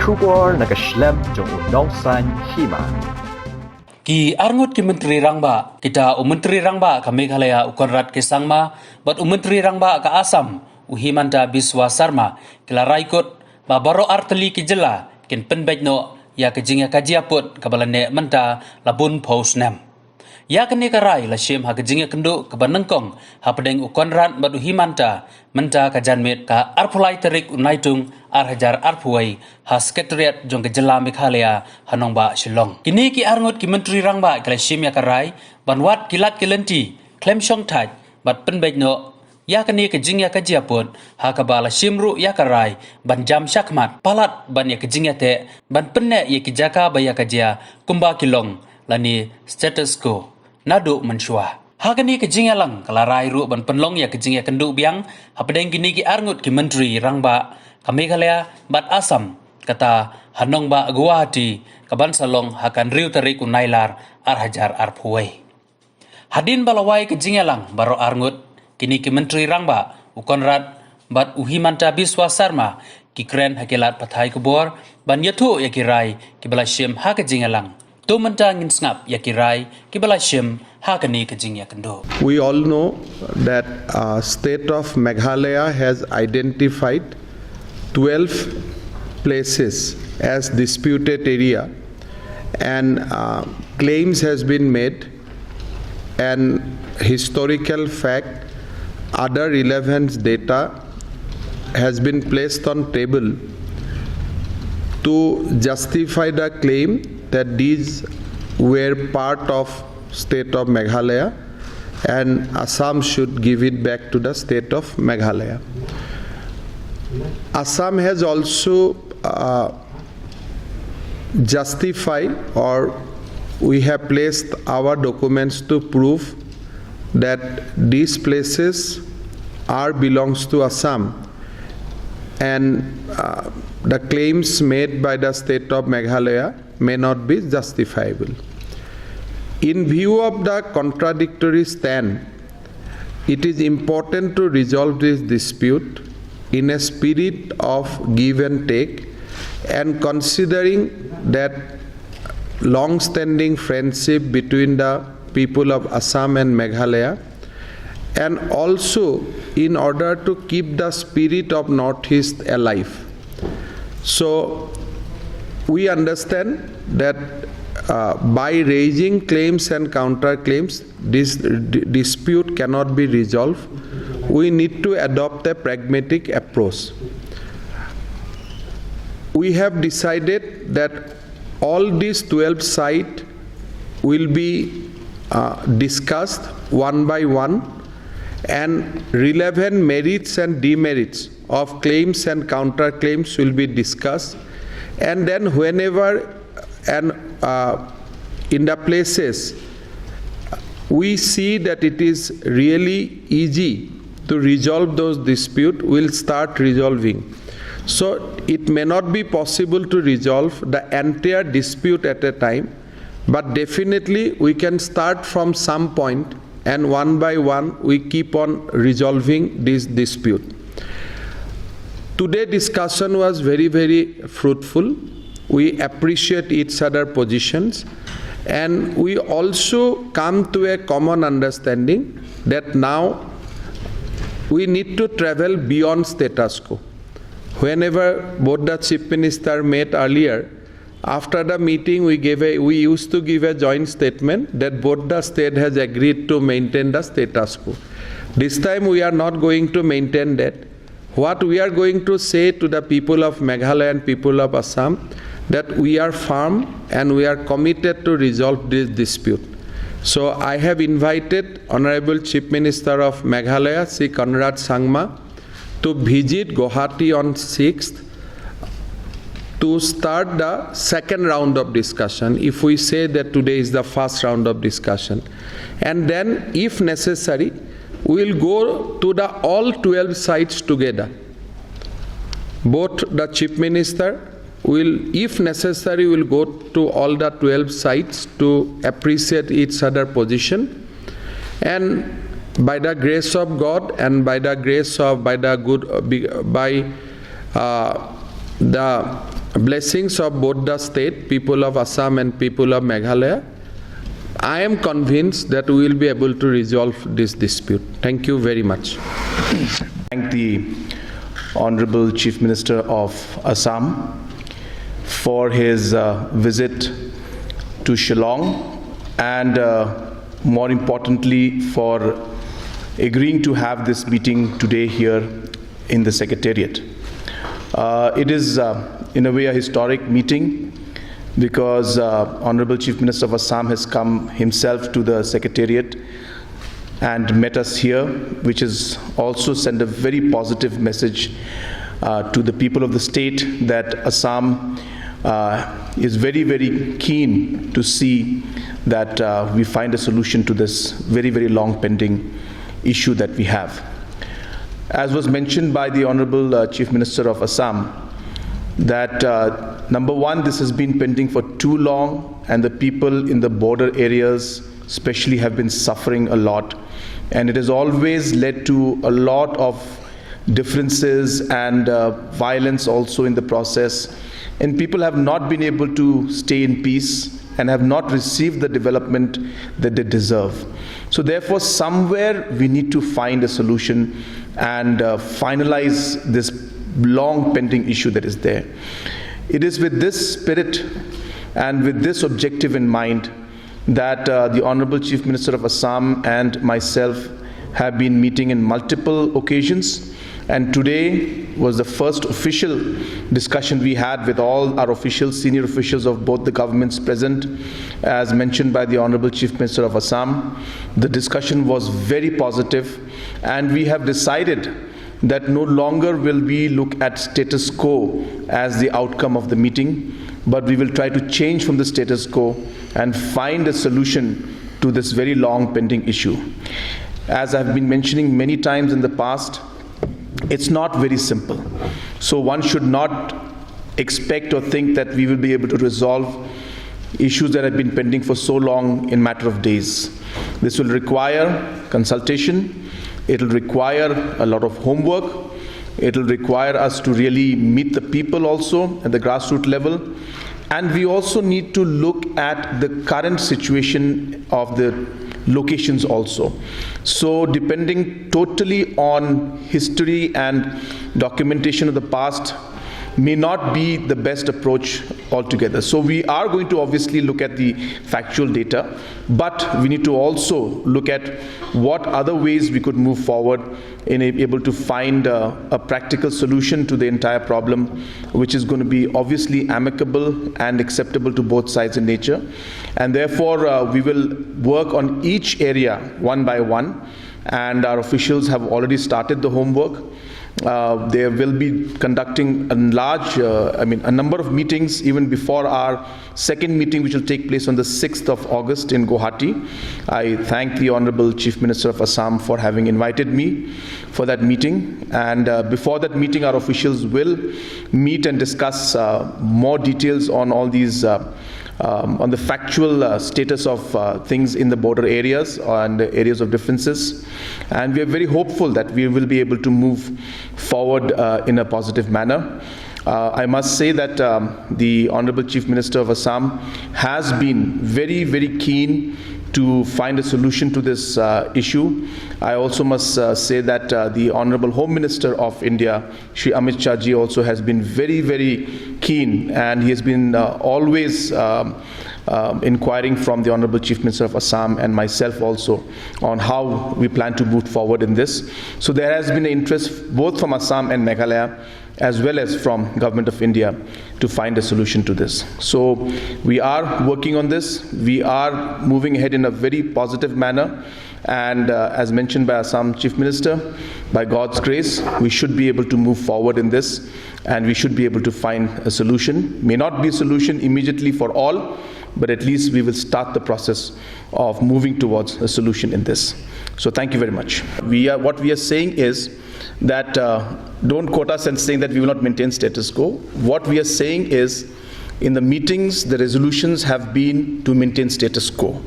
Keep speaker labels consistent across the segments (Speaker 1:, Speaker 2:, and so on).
Speaker 1: Shugor nakaslem jong unongsan Hima.
Speaker 2: Ki arngut ki Myntri Rangbah kita Myntri Rangbah ka Meghalaya ukonrat ke sangma bat Myntri Rangbah ka Assam Himanta biswa sarma kila raikut ba baro arteli ki jela kin Pynbeit no ya ke Jingïakajia put ka balane menta labun pos nem ya kene karai la shem ha ke Jingïakendo ka banengkong ha pedeng ukonrat bat Himanta menta ka janmet ka arpulai terik unaitung arhajar arpuai ha sekretariat jong ke jela Meghalaya hanongba Shillong kini ki arngut ki Myntri Rangbah kala shem ya karai banwat kilat kilenti klem shong thaj bat Pynbeit no ya kini ke Jingïakajia pun ha kabala shimru ya karai ban jam syakmat palat ban ya ke Jingïate ban penne ya ki jaka bayakajia kumba kilong lani status quo nadu mensyua ha kini ke Jingïalang kalarai ru ban penlong ya ke Jingïakendu biang ha pedeng kini ki arngut ki Myntri Rangbah ka Meghalaya bat Assam kata hanongba Guwahati kaban salong hakan riu tarik unailar arhajar arpuai hadin balawai ke Jingïalang baro arngut kini ki Myntri Rangbah ukonrat bat Himanta biswa sarma ki kren hakilat pathai kubor ban yathu yakirai ki balashim ha ke Jingïalang tu menta ngin snap yakirai ki balashim ha kani ke Jingïakendo.
Speaker 3: We all know that state of Meghalaya has identified 12 places as disputed area and claims has been made and historical fact other relevant data has been placed on table to justify the claim that these were part of state of Meghalaya and Assam should give it back to the state of Meghalaya. Assam has also justified or we have placed our documents to prove that these places belongs to Assam and the claims made by the state of Meghalaya may not be justifiable. In view of the contradictory stand, it is important to resolve this dispute in a spirit of give and take and considering that long-standing friendship between the people of Assam and Meghalaya and also in order to keep the spirit of Northeast alive. So we understand that by raising claims and counterclaims, this dispute cannot be resolved. We need to adopt a pragmatic approach. We have decided that all these 12 sites will be discussed one by one and relevant merits and demerits of claims and counterclaims will be discussed and then whenever and in the places we see that it is really easy to resolve those disputes, we'll start resolving. So it may not be possible to resolve the entire dispute at a time, but definitely we can start from some point and one by one we keep on resolving this dispute. Today's discussion was very, very fruitful. We appreciate each other's positions and we also come to a common understanding that now we need to travel beyond status quo. Whenever both the Chief Minister met earlier, after the meeting we used to give a joint statement that both the state has agreed to maintain the status quo. This time we are not going to maintain that. What we are going to say to the people of Meghalaya and people of Assam that we are firm and we are committed to resolve this dispute. So I have invited Honorable Chief Minister of Meghalaya, Sri Conrad Sangma, to visit Guwahati on 6th to start the second round of discussion, if we say that today is the first round of discussion. And then, if necessary, we will go to the all 12 sites together. Both the Chief Minister will, if necessary, will go to all the 12 sites to appreciate each other's position. And by the grace of God and by the grace of, the blessings of both the state, people of Assam and people of Meghalaya, I am convinced that we will be able to resolve this dispute. Thank you very much.
Speaker 4: Thank the Honorable Chief Minister of Assam for his visit to Shillong and more importantly for agreeing to have this meeting today here in the Secretariat. It is in a way a historic meeting because Honorable Chief Minister of Assam has come himself to the Secretariat and met us here, which has also sent a very positive message to the people of the state that Assam is very, very keen to see that we find a solution to this very, very long pending issue that we have. As was mentioned by the Honorable Chief Minister of Assam, that number one, this has been pending for too long and the people in the border areas especially have been suffering a lot, and it has always led to a lot of differences and violence also in the process, and people have not been able to stay in peace and have not received the development that they deserve. So therefore, somewhere we need to find a solution and finalize this long pending issue that is there. It is with this spirit and with this objective in mind that the Honorable Chief Minister of Assam and myself have been meeting in multiple occasions, and today was the first official discussion we had with all our officials, senior officials of both the governments present. As mentioned by the Honorable Chief Minister of Assam, the discussion was very positive, and we have decided that no longer will we look at status quo as the outcome of the meeting, but we will try to change from the status quo and find a solution to this very long pending issue. As I've been mentioning many times in the past, it's not very simple. So one should not expect or think that we will be able to resolve issues that have been pending for so long in a matter of days. This will require consultation, it will require a lot of homework, it will require us to really meet the people also at the grassroots level, and we also need to look at the current situation of the locations also. So depending totally on history and documentation of the past may not be the best approach altogether. So we are going to obviously look at the factual data, but we need to also look at what other ways we could move forward in able to find a practical solution to the entire problem, which is going to be obviously amicable and acceptable to both sides in nature. And therefore, we will work on each area one by one, and our officials have already started the homework. They will be conducting a number of meetings even before our second meeting, which will take place on the 6th of August in Guwahati. I thank the Honorable Chief Minister of Assam for having invited me for that meeting. And before that meeting, our officials will meet and discuss more details on all these on the factual status of things in the border areas and areas of differences. And we are very hopeful that we will be able to move forward in a positive manner. I must say that the Honorable Chief Minister of Assam has been very, very keen to find a solution to this issue. I also must say that the Honorable Home Minister of India, Shri Amit Shah ji, also has been very, very keen, and he has been always inquiring from the Honorable Chief Minister of Assam and myself also on how we plan to move forward in this. So there has been an interest both from Assam and Meghalaya as well as from Government of India to find a solution to this. So we are working on this. We are moving ahead in a very positive manner, and as mentioned by Assam Chief Minister, by God's grace, we should be able to move forward in this, and we should be able to find a solution. May not be a solution immediately for all, but at least we will start the process of moving towards a solution in this. So thank you very much. What we are saying is that don't quote us and saying that we will not maintain status quo. What we are saying is, in the meetings, the resolutions have been to maintain status quo.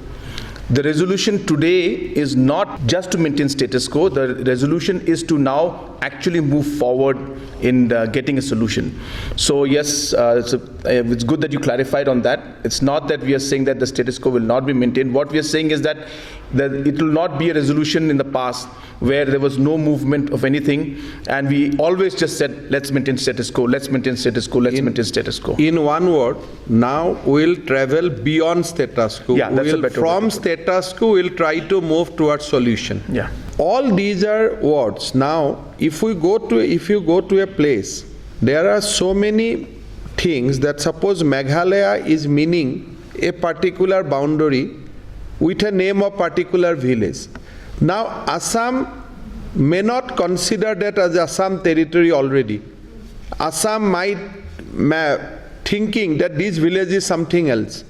Speaker 4: The resolution today is not just to maintain status quo. The resolution is to now actually move forward in getting a solution. So yes, it's good that you clarified on that. It's not that we are saying that the status quo will not be maintained. What we are saying is that it will not be a resolution in the past where there was no movement of anything, and we always just said, let's maintain status quo, let's maintain status quo, let's maintain status quo.
Speaker 3: In one word, now we'll travel beyond status quo.
Speaker 4: Yeah, that's a better
Speaker 3: From
Speaker 4: way.
Speaker 3: status quo, we'll try to move towards solution.
Speaker 4: Yeah.
Speaker 3: All these are words. Now, if you go to a place, there are so many things that suppose Meghalaya is meaning a particular boundary with a name of particular village. Now, Assam may not consider that as Assam territory already. Assam might thinking that this village is something else.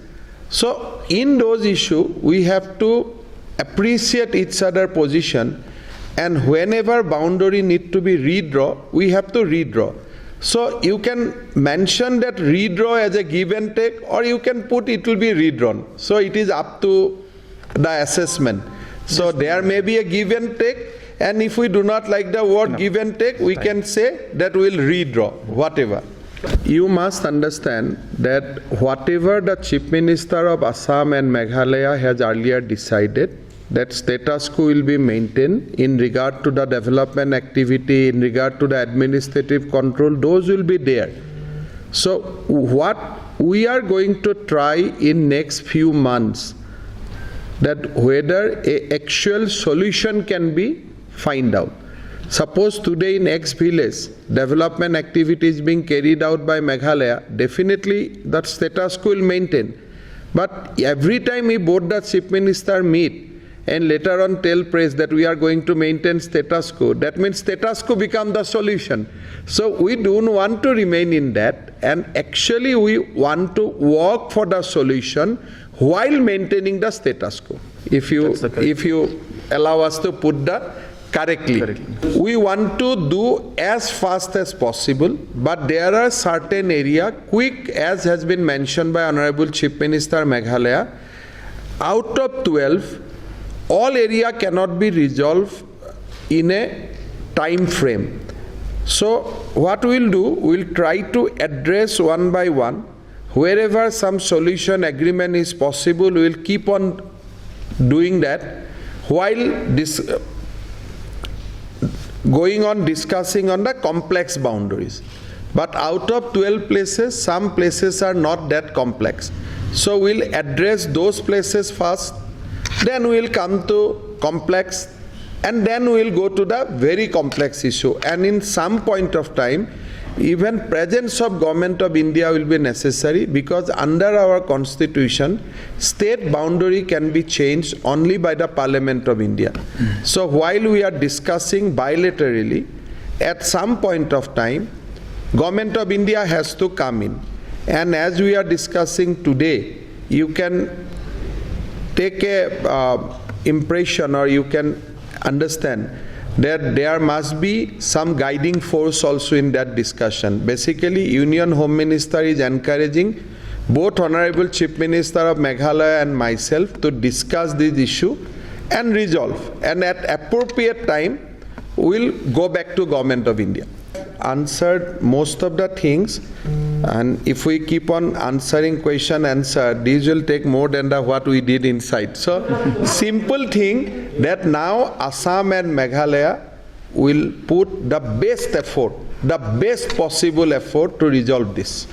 Speaker 3: So, in those issues, we have to appreciate each other's position, and whenever boundary need to be redraw, we have to redraw. So, you can mention that redraw as a give and take, or you can put it will be redrawn. So, it is up to the assessment. So there may be a give and take, and if we do not like the word give and take, we can say that we will redraw, whatever. You must understand that whatever the Chief Minister of Assam and Meghalaya has earlier decided, that status quo will be maintained in regard to the development activity, in regard to the administrative control, those will be there. So what we are going to try in next few months, that whether a actual solution can be find out. Suppose today in X village, development activity is being carried out by Meghalaya, definitely that status quo will maintain. But every time we both the Chief Minister meet and later on tell press that we are going to maintain status quo, that means status quo become the solution. So we don't want to remain in that, and actually we want to work for the solution while maintaining the status quo. If you allow us to put that correctly. We want to do as fast as possible, but there are certain areas, quick as has been mentioned by Honorable Chief Minister Meghalaya, out of 12, all area cannot be resolved in a time frame. So what we'll do, we'll try to address one by one. Wherever some solution agreement is possible, we will keep on doing that while going on discussing on the complex boundaries. But out of 12 places, some places are not that complex. So we'll address those places first, then we'll come to complex, and then we'll go to the very complex issue. And in some point of time, even presence of Government of India will be necessary, because under our constitution, state boundary can be changed only by the Parliament of India. So while we are discussing bilaterally, at some point of time, Government of India has to come in. And as we are discussing today, you can take a impression, or you can understand that there must be some guiding force also in that discussion. Basically, Union Home Minister is encouraging both Honorable Chief Minister of Meghalaya and myself to discuss this issue and resolve. And at appropriate time, we'll go back to Government of India. Answered most of the things, and if we keep on answering question answer, these will take more than what we did inside. So simple thing that now Assam and Meghalaya will put the best effort, the best possible effort to resolve this.